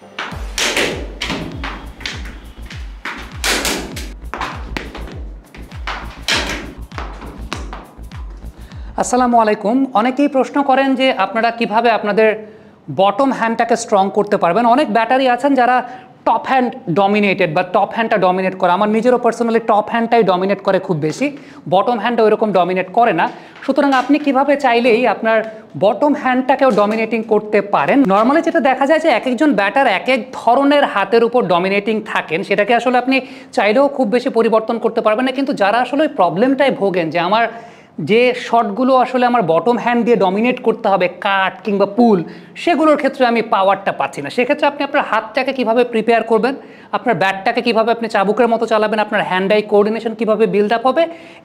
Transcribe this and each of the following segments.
আসসালামু আলাইকুম। অনেকেই প্রশ্ন করেন যে আপনারা কিভাবে আপনাদের বটম হ্যান্ডটাকে স্ট্রং করতে পারবেন। অনেক ব্যাটারি আছেন যারা টপ হ্যান্ড ডমিনেটেড বা টপ হ্যান্ডটা ডমিনেট করে। আমার নিজেরও পার্সোনালি টপ হ্যান্ডটাই ডমিনেট করে খুব বেশি, বটম হ্যান্ডটা ওইরকম ডমিনেট করে না। সুতরাং আপনি কিভাবে চাইলেই আপনার বটম হ্যান্ডটাকেও ডমিনেটিং করতে পারেন। নর্মালি যেটা দেখা যায় যে এক একজন ব্যাটার এক এক ধরনের হাতের উপর ডমিনেটিং থাকেন, সেটাকে আসলে আপনি চাইলেও খুব বেশি পরিবর্তন করতে পারবেন না। কিন্তু যারা আসলে ওই প্রবলেমটায় ভোগেন যে আমার যে শটগুলো আসলে আমার বটম হ্যান্ড দিয়ে ডমিনেট করতে হবে, কাট কিংবা পুল, সেগুলোর ক্ষেত্রে আমি পাওয়ারটা পাচ্ছি না, সেক্ষেত্রে আপনি আপনার হাতটাকে কিভাবে প্রিপেয়ার করবেন, আপনার ব্যাটটাকে কিভাবে আপনি চাবুকের মতো চালাবেন, আপনার হ্যান্ড আই কোঅর্ডিনেশন কিভাবে বিল্ড আপ হবে,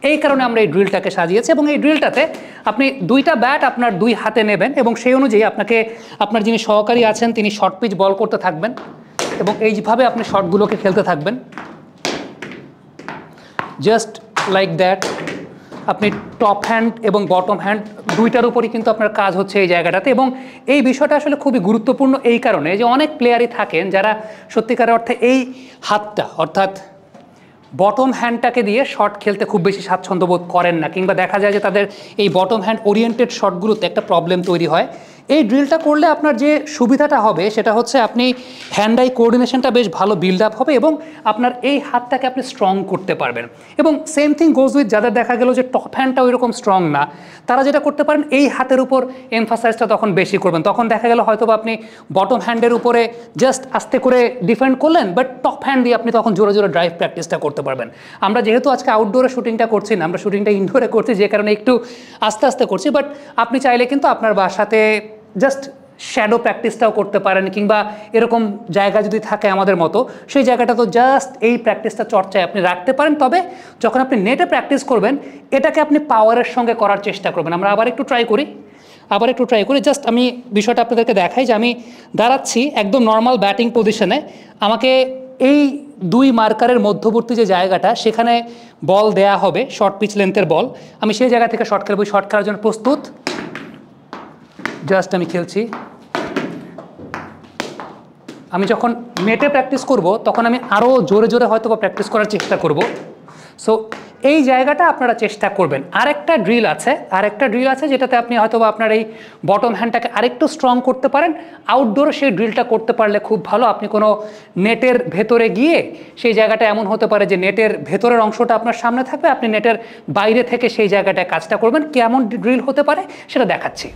এই কারণে আমরা এই ড্রিলটাকে সাজিয়েছি। এবং এই ড্রিলটাতে আপনি দুইটা ব্যাট আপনার দুই হাতে নেবেন এবং সেই অনুযায়ী আপনাকে আপনার যিনি সহকারী আছেন তিনি শর্ট পিচ বল করতে থাকবেন এবং এইভাবে আপনি শটগুলোকে খেলতে থাকবেন, জাস্ট লাইক দ্যাট। আপনি টপ হ্যান্ড এবং বটম হ্যান্ড দুইটার উপরই কিন্তু আপনার কাজ হচ্ছে এই জায়গাটাতে। এবং এই বিষয়টা আসলে খুবই গুরুত্বপূর্ণ এই কারণে যে অনেক প্লেয়ারই থাকেন যারা সত্যিকারের অর্থে এই হাতটা অর্থাৎ বটম হ্যান্ডটাকে দিয়ে শট খেলতে খুব বেশি স্বাচ্ছন্দ্য বোধ করেন না, কিংবা দেখা যায় যে তাদের এই বটম হ্যান্ড ওরিয়েন্টেড শটগুলোতে একটা প্রবলেম তৈরি হয়। এই ড্রিলটা করলে আপনার যে সুবিধাটা হবে সেটা হচ্ছে আপনি হ্যান্ড আই কোঅর্ডিনেশনটা বেশ ভালো বিল্ড আপ হবে এবং আপনার এই হাতটাকে আপনি স্ট্রং করতে পারবেন। এবং সেম থিং গোজ উইথ যাদের দেখা গেল যে টপ হ্যান্ডটা ওইরকম স্ট্রং না, তারা যেটা করতে পারেন এই হাতের উপর এমফাসাইজটা তখন বেশি করবেন। তখন দেখা গেল হয়তো আপনি বটম হ্যান্ডের উপরে জাস্ট আস্তে করে ডিফেন্ড করলেন, বাট টপ হ্যান্ড দিয়ে আপনি তখন জোরে জোরে ড্রাইভ প্র্যাকটিসটা করতে পারবেন। আমরা যেহেতু আজকে আউটডোরে শুটিংটা করছি না, আমরা শুটিংটা ইনডোরে করছি, যে কারণে একটু আস্তে আস্তে করছি। বাট আপনি চাইলে কিন্তু আপনার বাসাতে জাস্ট শ্যাডো প্র্যাকটিসটাও করতে পারেন, কিংবা এরকম জায়গা যদি থাকে আমাদের মতো, সেই জায়গাটা তো জাস্ট এই প্র্যাকটিসটা চর্চায় আপনি রাখতে পারেন। তবে যখন আপনি নেটে প্র্যাকটিস করবেন এটাকে আপনি পাওয়ারের সঙ্গে করার চেষ্টা করবেন। আমরা আবার একটু ট্রাই করি, জাস্ট আমি বিষয়টা আপনাদেরকে দেখাই যে আমি দাঁড়াচ্ছি একদম নর্মাল ব্যাটিং পজিশনে, আমাকে এই দুই মার্কারের মধ্যবর্তী যে জায়গাটা সেখানে বল দেয়া হবে, শর্ট পিচ লেন্থের বল। আমি সেই জায়গা থেকে শট খেলবো। শট খেলার জন্য প্রস্তুত, জাস্ট আমি খেলছি। আমি যখন নেটে প্র্যাকটিস করব তখন আমি আরও জোরে জোরে হয়তো বা প্র্যাকটিস করার চেষ্টা করব। সো এই জায়গাটা আপনারা চেষ্টা করবেন। আরেকটা ড্রিল আছে যেটাতে আপনি হয়তো বা আপনার এই বটম হ্যান্ডটাকে আরেকটু স্ট্রং করতে পারেন। আউটডোরে সেই ড্রিলটা করতে পারলে খুব ভালো। আপনি কোনো নেটের ভেতরে গিয়ে সেই জায়গাটা এমন হতে পারে যে নেটের ভেতরের অংশটা আপনার সামনে থাকবে, আপনি নেটের বাইরে থেকে সেই জায়গাটায় কাজটা করবেন। কেমন ড্রিল হতে পারে সেটা দেখাচ্ছি।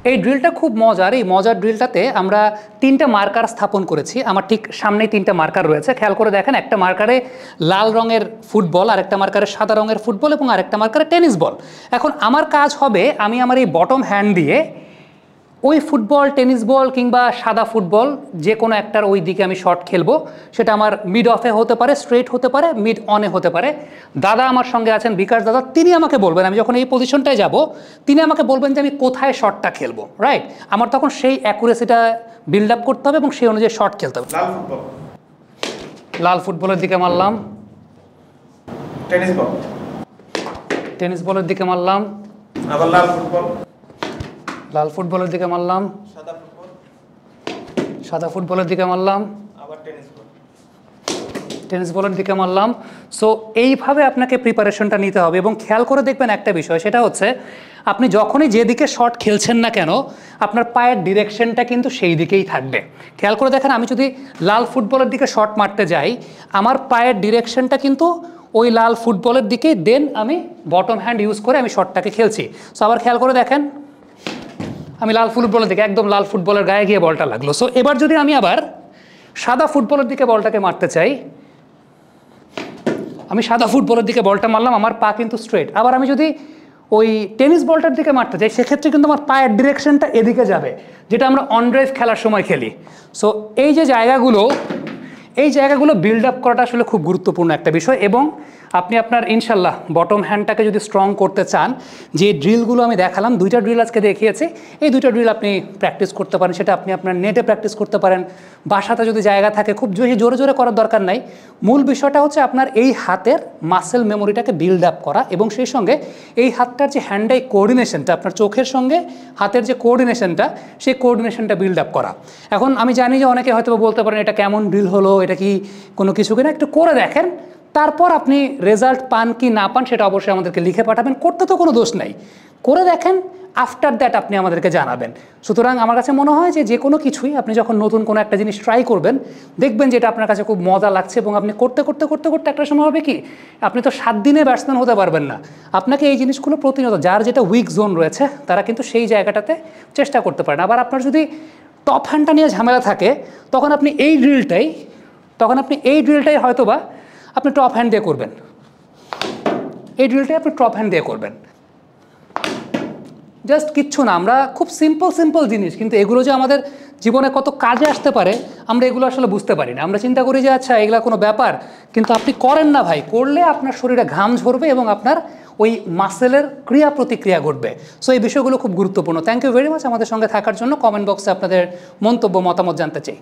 এই ড্রিলটা খুব মজার। এই মজার ড্রিলটাতে আমরা তিনটা মার্কার স্থাপন করেছি। আমার ঠিক সামনেই তিনটা মার্কার রয়েছে, খেয়াল করে দেখেন। একটা মার্কারে লাল রঙের ফুটবল, আরেকটা মার্কারে সাদা রঙের ফুটবল এবং আরেকটা মার্কারে টেনিস বল। এখন আমার কাজ হবে আমি আমার এই বটম হ্যান্ড দিয়ে ওই ফুটবল, টেনিস বল কিংবা সাদা ফুটবল যে কোনো একটার ওই দিকে আমি শট খেলবো। সেটা আমার মিড অফে হতে পারে, স্ট্রেট হতে পারে, মিড অনে হতে পারে। দাদা আমার সঙ্গে আছেন, বিকাশ দাদা, তিনি আমাকে বলবেন, আমি যখন এই পজিশনটায় যাব তিনি আমাকে বলবেন যে আমি কোথায় শটটা খেলবো, রাইট? আমার তখন সেই অ্যাকুরেসিটা বিল্ড আপ করতে হবে এবং সেই অনুযায়ী শট খেলতে হবে। লাল ফুটবলের দিকে মারলাম, টেনিস বলের দিকে মারলাম, আবার লাল ফুটবলের দিকে মারলাম, সাদা ফুটবলের দিকে মারলাম, আবার টেনিস বলের দিকে মারলাম। সো এইভাবে আপনাকে প্রিপারেশনটা নিতে হবে। এবং খেয়াল করে দেখবেন একটা বিষয়, সেটা হচ্ছে আপনি যখনই যেদিকে শট খেলছেন না কেন আপনার পায়ের ডিরেকশনটা কিন্তু সেই দিকেই থাকবে। খেয়াল করে দেখেন, আমি যদি লাল ফুটবলের দিকে শট মারতে যাই আমার পায়ের ডিরেকশনটা কিন্তু ওই লাল ফুটবলের দিকে, দেন আমি বটম হ্যান্ড ইউজ করে আমি শটটাকে খেলছি। সো আবার খেয়াল করে দেখেন, আমি লাল ফুটবলের দিকে, একদম লাল ফুটবলের গায়ে গিয়ে বলটা লাগলো। সো এবার যদি আমি আবার সাদা ফুটবলের দিকে বলটাকে মারতে চাই, আমি সাদা ফুটবলের দিকে বলটা মারলাম, আমার পা কিন্তু স্ট্রেট। আবার আমি যদি ওই টেনিস বলটার দিকে মারতে চাই সেক্ষেত্রে কিন্তু আমার পায়ের ডিরেকশনটা এদিকে যাবে, যেটা আমরা অন ড্রাইভ খেলার সময় খেলি। সো এই যে জায়গাগুলো বিল্ড আপ করাটা আসলে খুব গুরুত্বপূর্ণ একটা বিষয়। এবং আপনি আপনার ইনশাল্লাহ বটম হ্যান্ডটাকে যদি স্ট্রং করতে চান, যে ড্রিলগুলো আমি দেখালাম, 2টা ড্রিল আজকে দেখিয়েছি, এই 2টা ড্রিল আপনি প্র্যাকটিস করতে পারেন। সেটা আপনি আপনার নেটে প্র্যাকটিস করতে পারেন, বাসাতে যদি জায়গা থাকে, খুব জোরে জোরে করার দরকার নাই। মূল বিষয়টা হচ্ছে আপনার এই হাতের মাসেল মেমোরিটাকে বিল্ড আপ করা এবং সেই সঙ্গে এই হাতটার যে হ্যান্ড আই কোঅর্ডিনেশনটা, আপনার চোখের সঙ্গে হাতের যে কোঅর্ডিনেশনটা, সেই কোঅর্ডিনেশনটা বিল্ড আপ করা। এখন আমি জানি যে অনেকে হয়তো বলতে পারেন এটা কেমন ড্রিল হলো, এটা কি কোনো কিছু কিনা, একটু করে দেখেন, তারপর আপনি রেজাল্ট পান কি না পান সেটা অবশ্যই আমাদেরকে লিখে পাঠাবেন। করতে তো কোনো দোষ নাই, করে দেখেন, আফটার দ্যাট আপনি আমাদেরকে জানাবেন। সুতরাং আমার কাছে মনে হয় যে কোনো কিছুই আপনি যখন নতুন কোনো একটা জিনিস ট্রাই করবেন, দেখবেন যে এটা আপনার কাছে খুব মজা লাগছে এবং আপনি করতে করতে করতে করতে একটা সময় হবে কি, আপনি তো 7 দিনে ব্যাটসম্যান হতে পারবেন না। আপনাকে এই জিনিসগুলো প্রতিনিয়ত, যার যেটা উইক জোন রয়েছে তারা কিন্তু সেই জায়গাটাতে চেষ্টা করতে পারেন। আবার আপনার যদি টপ হ্যান্ডটা নিয়ে ঝামেলা থাকে, তখন আপনি এই ড্রিলটাই হয়তোবা আপনি টপ হ্যান্ড দিয়ে করবেন, এই ড্রিলটাই আপনি টপ হ্যান্ড দিয়ে করবেন। জাস্ট কিচ্ছু না, আমরা খুব সিম্পল জিনিস, কিন্তু এগুলো যে আমাদের জীবনে কত কাজে আসতে পারে আমরা এগুলো আসলে বুঝতে পারি না। আমরা চিন্তা করি যে আচ্ছা এগুলো কোনো ব্যাপার, কিন্তু আপনি করেন না ভাই, করলে আপনার শরীরে ঘাম ঝরবে এবং আপনার ওই মাসেলের ক্রিয়া প্রতিক্রিয়া ঘটবে। সো এই বিষয়গুলো খুব গুরুত্বপূর্ণ। থ্যাংক ইউ ভেরি মাচ আমাদের সঙ্গে থাকার জন্য। কমেন্ট বক্সে আপনাদের মন্তব্য মতামত জানতে চাই।